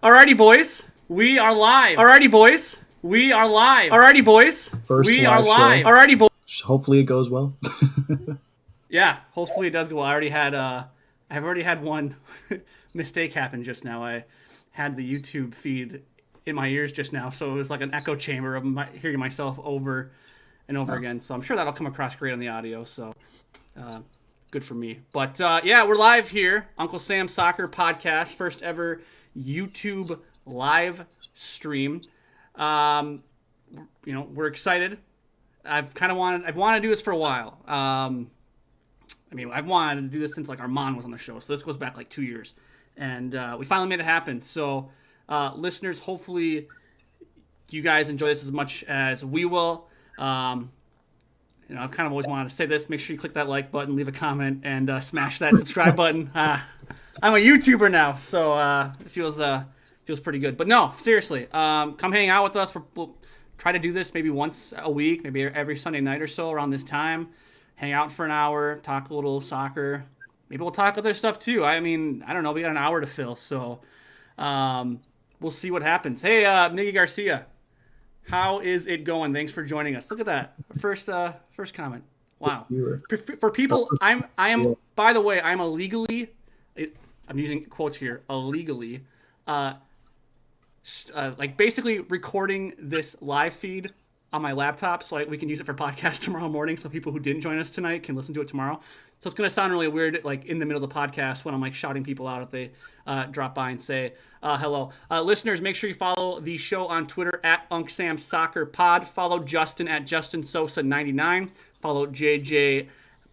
Alrighty, boys. We are live. Alrighty, boys. We are live. Alrighty, boys. First we live are live. show. Alrighty, boys. Hopefully it goes well. Yeah, hopefully it does go well. I've already had one mistake happen just now. I had the YouTube feed in my ears just now, so it was like an echo chamber of hearing myself over and over again. So I'm sure that'll come across great on the audio. So good for me. But yeah, we're live here. Uncle Sam's Soccer Podcast, first ever YouTube live stream. We're excited. I've wanted to do this for a while. I've wanted to do this since like Armand was on the show, so this goes back like 2 years, and we finally made it happen. So, listeners, hopefully, you guys enjoy this as much as we will. I've kind of always wanted to say this. Make sure you click that like button, leave a comment, and smash that subscribe button. I'm a YouTuber now, so it feels pretty good. But no, seriously, come hang out with us. We'll try to do this maybe once a week, maybe every Sunday night or so around this time. Hang out for an hour, talk a little soccer. Maybe we'll talk other stuff too. I don't know. We got an hour to fill, so we'll see what happens. Hey, Miggy Garcia, how is it going? Thanks for joining us. Look at that first comment. Wow. For people, I am. By the way, I'm illegally. I'm using quotes here. Illegally, basically recording this live feed on my laptop so we can use it for podcast tomorrow morning, so people who didn't join us tonight can listen to it tomorrow. So it's going to sound really weird like in the middle of the podcast when I'm like shouting people out if they drop by and say hello. Listeners, make sure you follow the show on Twitter at UncSamSoccerPod. Follow Justin at JustinSosa99. Follow JJ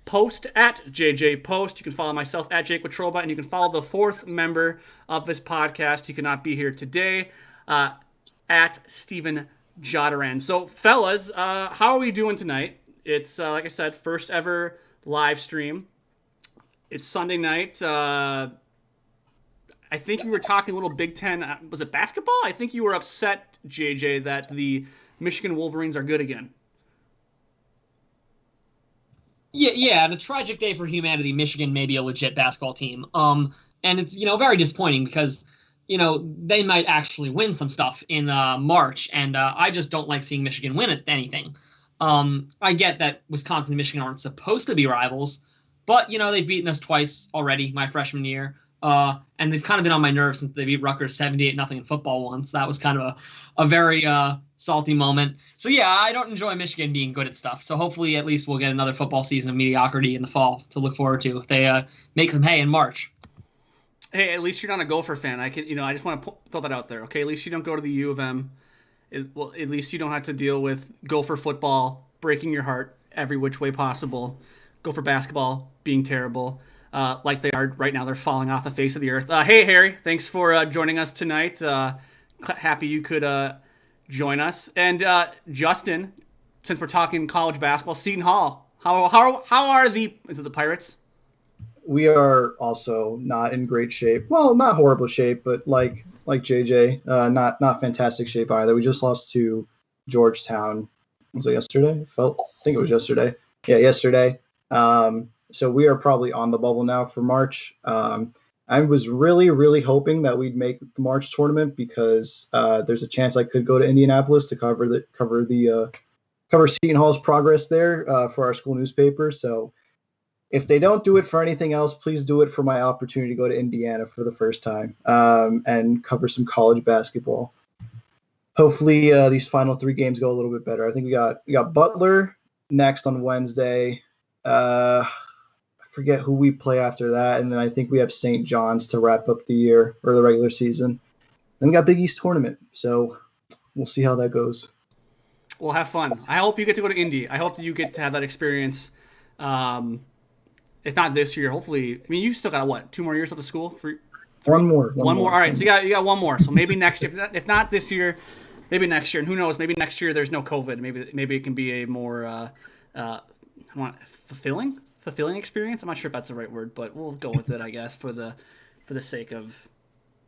Post at JJ Post. You can follow myself at Jake Watroba, and you can follow the fourth member of this podcast who cannot be here today at Stephen Jodaran. So, fellas, how are we doing tonight? It's, like I said, first ever live stream. It's Sunday night. I think we were talking a little Big Ten. Was it basketball? I think you were upset, JJ, that the Michigan Wolverines are good again. Yeah, and a tragic day for humanity. Michigan may be a legit basketball team. And it's, very disappointing because they might actually win some stuff in March, and I just don't like seeing Michigan win at anything. I get that Wisconsin and Michigan aren't supposed to be rivals, but, they've beaten us twice already my freshman year, and they've kind of been on my nerves since they beat Rutgers 78-0 in football once. That was kind of a very salty moment. So, yeah, I don't enjoy Michigan being good at stuff, so hopefully at least we'll get another football season of mediocrity in the fall to look forward to if they make some hay in March. Hey, at least you're not a Gopher fan. I just want to throw that out there, okay? At least you don't go to the U of M. At least you don't have to deal with Gopher football breaking your heart every which way possible. Gopher basketball being terrible, like they are right now. They're falling off the face of the earth. Hey, Harry, thanks for joining us tonight. Happy you could join us. And Justin, since we're talking college basketball, Seton Hall. How are the Pirates? We are also not in great shape. Well, not horrible shape, but like JJ, not fantastic shape either. We just lost to Georgetown. Was it yesterday? I think it was yesterday. Yeah, yesterday. So we are probably on the bubble now for March. I was really, really hoping that we'd make the March tournament because there's a chance I could go to Indianapolis to cover Seton Hall's progress there for our school newspaper. So if they don't do it for anything else, please do it for my opportunity to go to Indiana for the first time and cover some college basketball. Hopefully these final 3 games go a little bit better. I think we got Butler next on Wednesday. I forget who we play after that, and then I think we have St. John's to wrap up the year or the regular season. Then we got Big East tournament, so we'll see how that goes. Well, have fun. I hope you get to go to Indy. I hope that you get to have that experience. If not this year, hopefully. You still got 2 more years left of school? 3? One more. One more. All right, so you got one more. So maybe next year. If not this year, maybe next year. And who knows? Maybe next year there's no COVID. Maybe it can be a more fulfilling experience. I'm not sure if that's the right word, but we'll go with it, I guess, for the sake of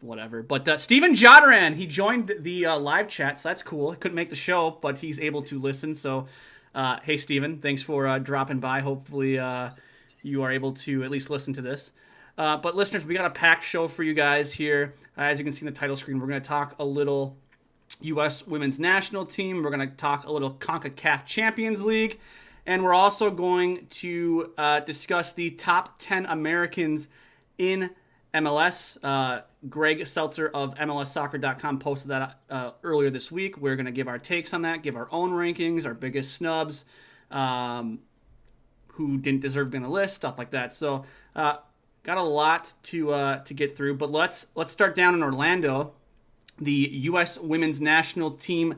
whatever. But Stephen Jodaran, he joined the live chat, so that's cool. He couldn't make the show, but he's able to listen. So, hey, Stephen, thanks for dropping by. Hopefully you are able to at least listen to this. But listeners, we got a packed show for you guys here. As you can see in the title screen, we're going to talk a little U.S. Women's National Team. We're going to talk a little CONCACAF Champions League. And we're also going to discuss the top 10 Americans in MLS. Greg Seltzer of MLSsoccer.com posted that earlier this week. We're going to give our takes on that, give our own rankings, our biggest snubs, who didn't deserve to be on the list, stuff like that. So got a lot to get through. But let's start down in Orlando. The U.S. Women's National Team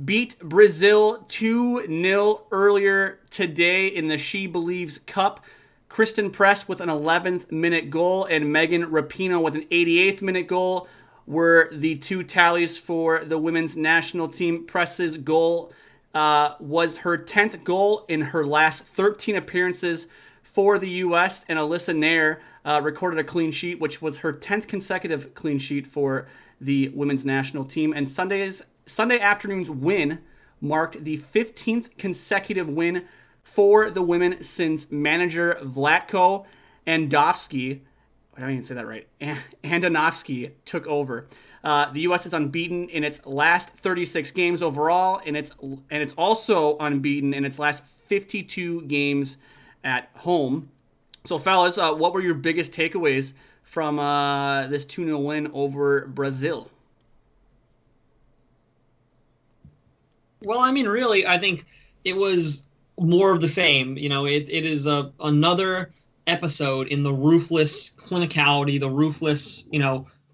beat Brazil 2-0 earlier today in the She Believes Cup. Kristen Press with an 11th minute goal and Megan Rapinoe with an 88th minute goal were the two tallies for the women's national team. Press's goal was her 10th goal in her last 13 appearances for the U.S. And Alyssa Nair recorded a clean sheet, which was her 10th consecutive clean sheet for the women's national team. And Sunday afternoon's win marked the 15th consecutive win for the women since manager Vlatko Andovsky, I don't even say that right, Andonovsky took over. The U.S. is unbeaten in its last 36 games overall, and it's also unbeaten in its last 52 games at home. So, fellas, what were your biggest takeaways from this 2-0 win over Brazil? Well, I mean, really, I think it was more of the same. You know, it is another episode in the ruthless clinicality, the ruthless,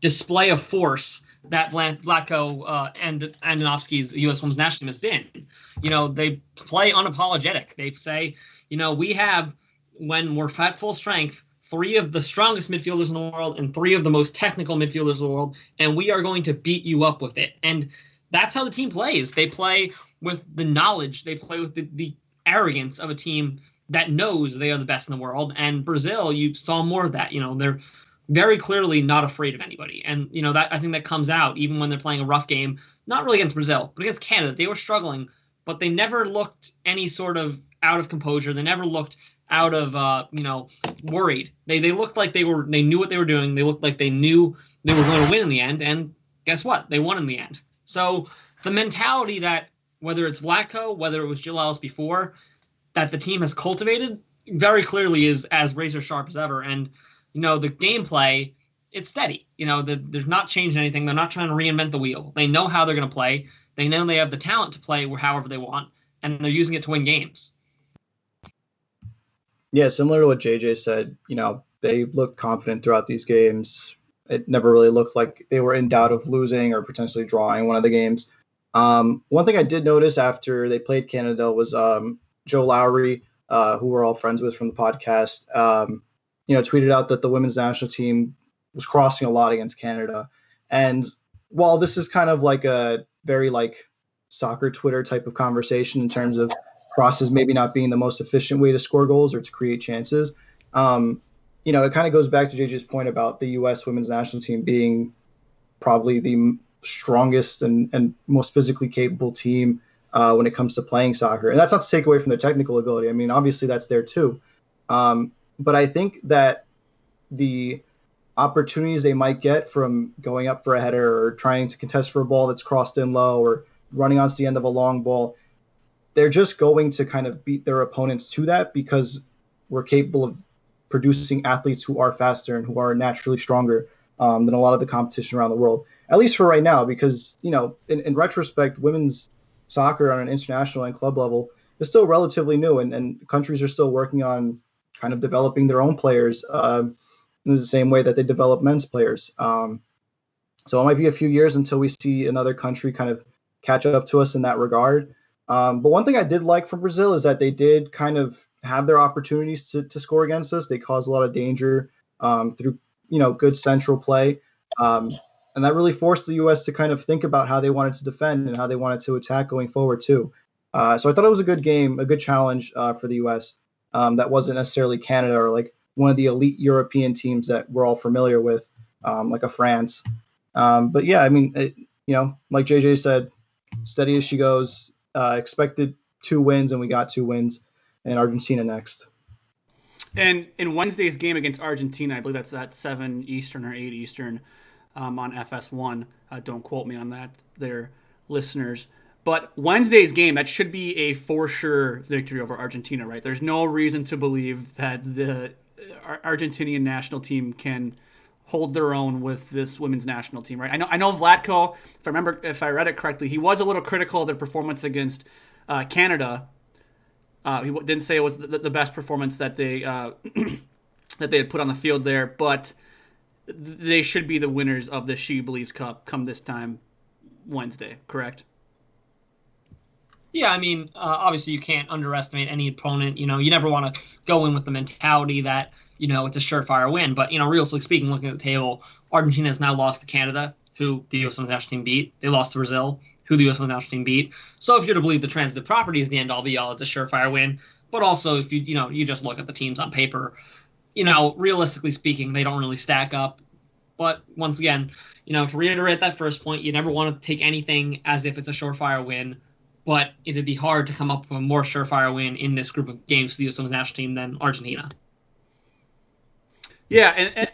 display of force that Vlatko and Andonovsky's U.S. Women's National Team has been. They play unapologetic. They say, we have, when we're at full strength, 3 of the strongest midfielders in the world and 3 of the most technical midfielders in the world, and we are going to beat you up with it. And that's how the team plays. They play with the knowledge. They play with the arrogance of a team that knows they are the best in the world. And Brazil, you saw more of that. They're very clearly not afraid of anybody. And, that I think that comes out even when they're playing a rough game, not really against Brazil, but against Canada. They were struggling, but they never looked any sort of out of composure. They never looked out of, worried. They looked like they knew what they were doing. They looked like they knew they were going to win in the end. And guess what? They won in the end. So the mentality that, whether it's Vlatko, whether it was Jill Ellis before, that the team has cultivated very clearly is as razor sharp as ever. And, the gameplay, it's steady. They're not changing anything. They're not trying to reinvent the wheel. They know how they're going to play. They know they have the talent to play however they want, and they're using it to win games. Yeah, similar to what JJ said, they looked confident throughout these games. It never really looked like they were in doubt of losing or potentially drawing one of the games. One thing I did notice after they played Canada was Joe Lowry, who we're all friends with from the podcast, tweeted out that the women's national team was crossing a lot against Canada. And while this is kind of like a very soccer Twitter type of conversation in terms of crosses maybe not being the most efficient way to score goals or to create chances, it kind of goes back to JJ's point about the U.S. women's national team being probably the strongest and most physically capable team when it comes to playing soccer. And that's not to take away from their technical ability. I mean, obviously that's there too. But I think that the opportunities they might get from going up for a header or trying to contest for a ball that's crossed in low or running onto the end of a long ball, they're just going to kind of beat their opponents to that because we're capable of producing athletes who are faster and who are naturally stronger than a lot of the competition around the world, at least for right now, because, in retrospect, women's soccer on an international and club level is still relatively new, and countries are still working on kind of developing their own players in the same way that they develop men's players. So it might be a few years until we see another country kind of catch up to us in that regard. But one thing I did like from Brazil is that they did kind of have their opportunities to score against us. They caused a lot of danger through, good central play. And that really forced the U.S. to kind of think about how they wanted to defend and how they wanted to attack going forward too. So I thought it was a good game, a good challenge for the U.S. That wasn't necessarily Canada or one of the elite European teams that we're all familiar with, like a France. But yeah, I mean, like JJ said, steady as she goes. Expected 2 wins, and we got 2 wins, and Argentina next. And in Wednesday's game against Argentina, I believe that's at 7 Eastern or 8 Eastern on FS1. Don't quote me on that, there, listeners. But Wednesday's game, that should be a for sure victory over Argentina, right? There's no reason to believe that the Argentinian national team can hold their own with this women's national team, right? I know Vlatko, if I read it correctly, he was a little critical of their performance against Canada. He didn't say it was the best performance that they that they had put on the field there, but they should be the winners of the She Believes Cup come this time Wednesday, correct? Yeah, I mean, obviously you can't underestimate any opponent. You never want to go in with the mentality that, it's a surefire win. But, realistically speaking, looking at the table, Argentina has now lost to Canada, who the U.S. Women's National Team beat. They lost to Brazil, who the U.S. Women's National Team beat. So if you're to believe the transitive property is the end-all be-all, it's a surefire win. But also, if you just look at the teams on paper, realistically speaking, they don't really stack up. But once again, to reiterate that first point, you never want to take anything as if it's a surefire win. But it'd be hard to come up with a more surefire win in this group of games for the U.S. Women's National Team than Argentina. Yeah, and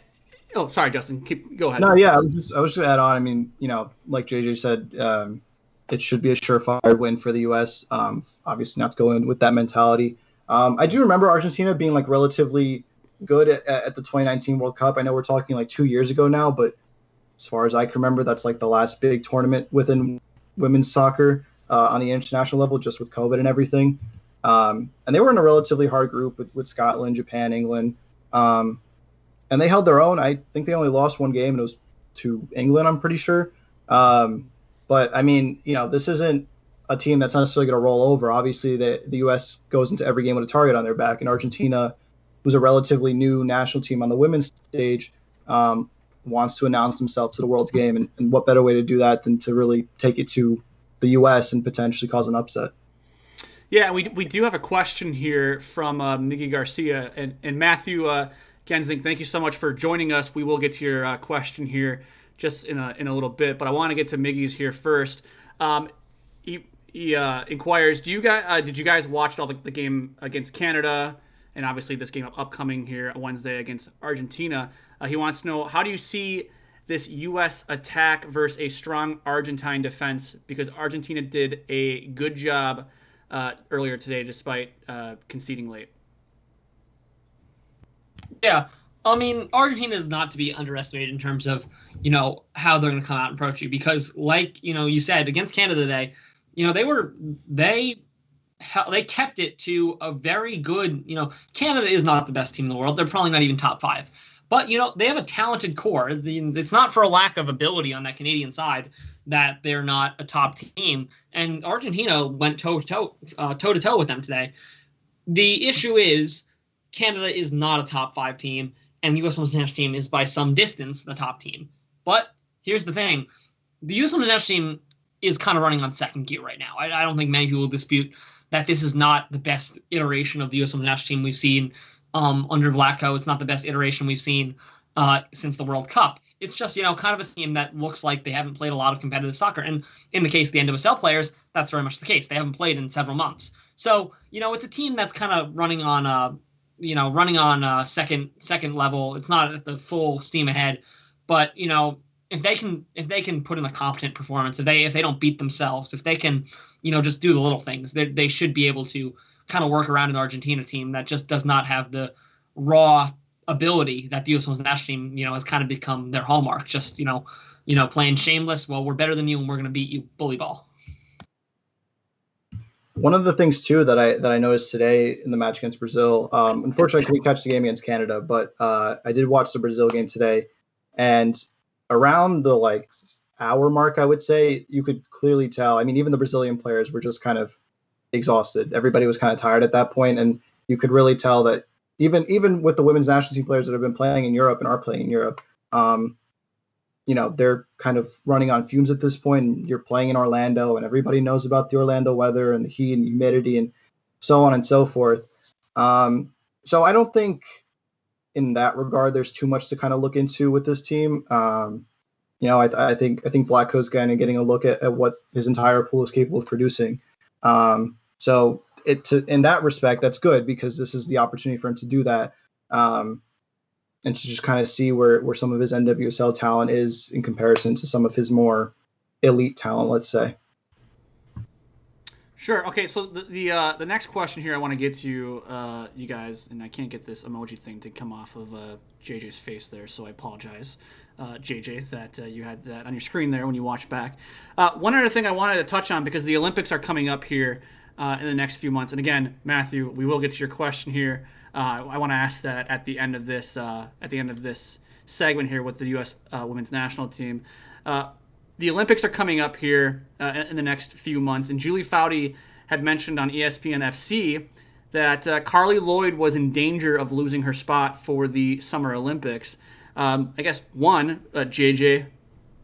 oh, sorry, Justin, go ahead. No, yeah, I was just going to add on. I mean, like JJ said, it should be a surefire win for the U.S. Obviously, not to go in with that mentality. I do remember Argentina being like relatively good at the 2019 World Cup. I know we're talking like 2 years ago now, but as far as I can remember, that's like the last big tournament within women's soccer. On the international level, just with COVID and everything. And they were in a relatively hard group with Scotland, Japan, England. And they held their own. I think they only lost one game, and it was to England, I'm pretty sure. But, I mean, this isn't a team that's necessarily going to roll over. Obviously, the U.S. goes into every game with a target on their back, and Argentina, who's a relatively new national team on the women's stage, wants to announce themselves to the world's game. And what better way to do that than to really take it to the U.S. and potentially cause an upset. Yeah, we do have a question here from Miggy Garcia and Matthew Gensing. Thank you so much for joining us. We will get to your question here just in a little bit, but I want to get to Miggy's here first. He inquires, did you guys watch all the game against Canada and obviously this game upcoming here Wednesday against Argentina? He wants to know, how do you see this U.S. attack versus a strong Argentine defense, because Argentina did a good job earlier today despite conceding late? Yeah, I mean, Argentina is not to be underestimated in terms of, how they're going to come out and approach you, because like, you said, against Canada today, they kept it to a very good, Canada is not the best team in the world. They're probably not even top 5. But, they have a talented core. It's not for a lack of ability on that Canadian side that they're not a top team. And Argentina went toe-to-toe with them today. The issue is Canada is not a top 5 team, and the U.S. Women's National Team is by some distance the top team. But here's the thing. The U.S. Women's National Team is kind of running on second gear right now. I don't think many people will dispute that this is not the best iteration of the U.S. Women's National Team we've seen under Vlatko. It's not the best iteration we've seen since the World Cup. It's just, kind of a team that looks like they haven't played a lot of competitive soccer. And in the case of the NWSL players, that's very much the case. They haven't played in several months. So, it's a team that's kind of running on second level. It's not at the full steam ahead, but, if they can put in a competent performance, if they don't beat themselves, if they can, just do the little things, they should be able to kind of work around an Argentina team that just does not have the raw ability that the U.S. Women's National Team, has kind of become their hallmark. Just, playing shameless. Well, we're better than you and we're going to beat you, bully ball. One of the things too that I noticed today in the match against Brazil, unfortunately I couldn't catch the game against Canada, but I did watch the Brazil game today, and around the hour mark, I would say, you could clearly tell. I mean, even the Brazilian players were just kind of exhausted. Everybody was kind of tired at that point, and you could really tell that even with the women's national team players that have been playing in Europe and are playing in Europe, they're kind of running on fumes at this point. And you're playing in Orlando, and everybody knows about the Orlando weather and the heat and humidity and so on and so forth. So I don't think in that regard there's too much to kind of look into with this team. I think Vlatko's kind of getting a look at what his entire pool is capable of producing. So in that respect, that's good, because this is the opportunity for him to do that. and to just kind of see where some of his NWSL talent is in comparison to some of his more elite talent, let's say. Sure. Okay. So the next question here I want to get to you guys, and I can't get this emoji thing to come off of JJ's face there, so I apologize, JJ, that you had that on your screen there when you watched back. One other thing I wanted to touch on, because the Olympics are coming up here in the next few months, and again, Matthew, we will get to your question here. I want to ask that at the end of this segment here with the U.S. Women's National Team. The Olympics are coming up here in the next few months, and Julie Foudy had mentioned on ESPN FC that Carly Lloyd was in danger of losing her spot for the Summer Olympics. I guess, one, JJ,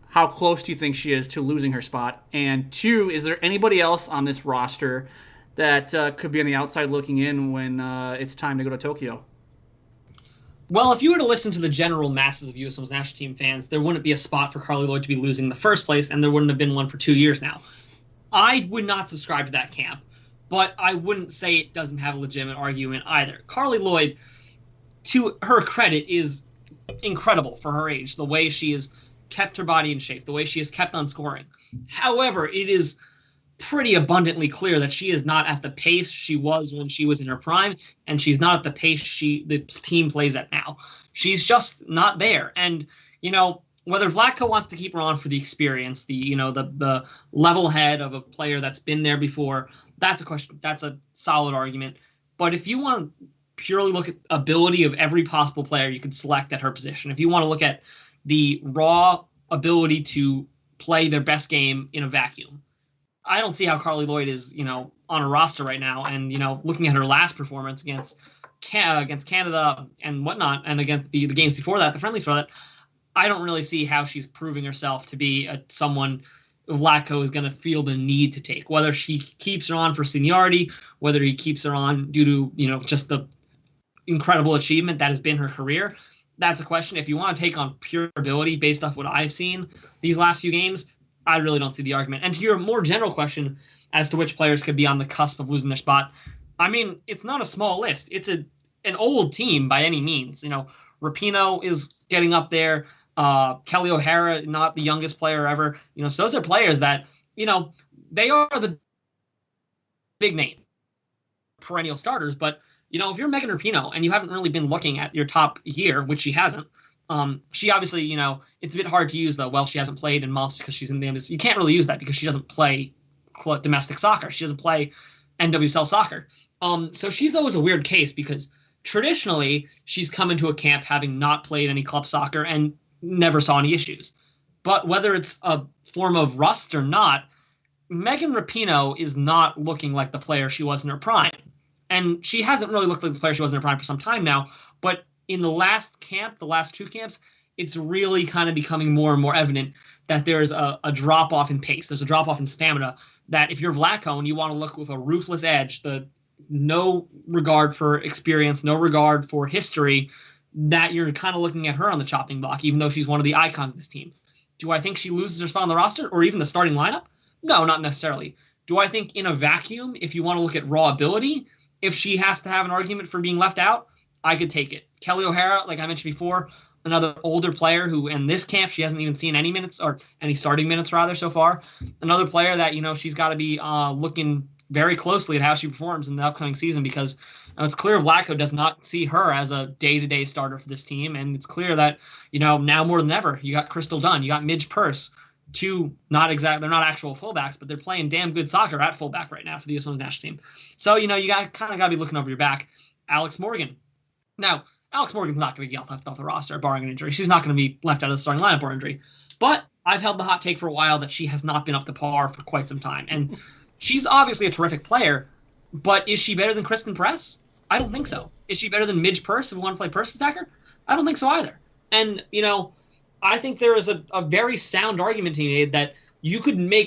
how close do you think she is to losing her spot? And two, is there anybody else on this roster that could be on the outside looking in when it's time to go to Tokyo? Well, if you were to listen to the general masses of U.S. Women's National Team fans, there wouldn't be a spot for Carly Lloyd to be losing in the first place, and there wouldn't have been one for 2 years now. I would not subscribe to that camp, but I wouldn't say it doesn't have a legitimate argument either. Carly Lloyd, to her credit, is incredible for her age, the way she has kept her body in shape, the way she has kept on scoring. However, it is pretty abundantly clear that she is not at the pace she was when she was in her prime, and she's not at the pace the team plays at now. She's just not there. And, whether Vlatko wants to keep her on for the experience, the level head of a player that's been there before, that's a question. That's a solid argument. But if you want to purely look at ability of every possible player you could select at her position, if you want to look at the raw ability to play their best game in a vacuum, I don't see how Carly Lloyd is, on a roster right now. And, looking at her last performance against Canada and whatnot, and against the games before that, the friendlies before that, I don't really see how she's proving herself to be someone Vlatko is going to feel the need to take. Whether she keeps her on for seniority, whether he keeps her on due to, just the incredible achievement that has been her career, that's a question. If you want to take on pure ability based off what I've seen these last few games, I really don't see the argument. And to your more general question as to which players could be on the cusp of losing their spot, I mean, it's not a small list. It's an old team by any means. Rapinoe is getting up there. Kelly O'Hara, not the youngest player ever. So those are players that, they are the big name perennial starters. But, if you're Megan Rapinoe and you haven't really been looking at your top year, which she hasn't, she obviously, it's a bit hard to use she hasn't played in months because she's in the MLS. You can't really use that because she doesn't play domestic soccer. She doesn't play NWSL soccer. So she's always a weird case because traditionally she's come into a camp having not played any club soccer and never saw any issues. But whether it's a form of rust or not, Megan Rapinoe is not looking like the player she was in her prime. And she hasn't really looked like the player she was in her prime for some time now, but in the last two camps, it's really kind of becoming more and more evident that there's a drop-off in pace. There's a drop-off in stamina that if you're Vlatko and you want to look with a ruthless edge, no regard for experience, no regard for history, that you're kind of looking at her on the chopping block, even though she's one of the icons of this team. Do I think she loses her spot on the roster or even the starting lineup? No, not necessarily. Do I think in a vacuum, if you want to look at raw ability, if she has to have an argument for being left out, I could take it. Kelly O'Hara, like I mentioned before, another older player who in this camp she hasn't even seen any minutes or any starting minutes rather so far. Another player that, she's got to be looking very closely at how she performs in the upcoming season because it's clear Vlatko does not see her as a day-to-day starter for this team. And it's clear that, now more than ever, you got Crystal Dunn, you got Midge Purse, they're not actual fullbacks, but they're playing damn good soccer at fullback right now for the U.S. Women's National Team. So, you got to be looking over your back. Alex Morgan. Now, Alex Morgan's not going to get left off the roster, barring an injury. She's not going to be left out of the starting lineup or injury. But I've held the hot take for a while that she has not been up to par for quite some time. And she's obviously a terrific player, but is she better than Kristen Press? I don't think so. Is she better than Midge Purse if we want to play Purse attacker? I don't think so either. And, I think there is a very sound argument to be made that you could make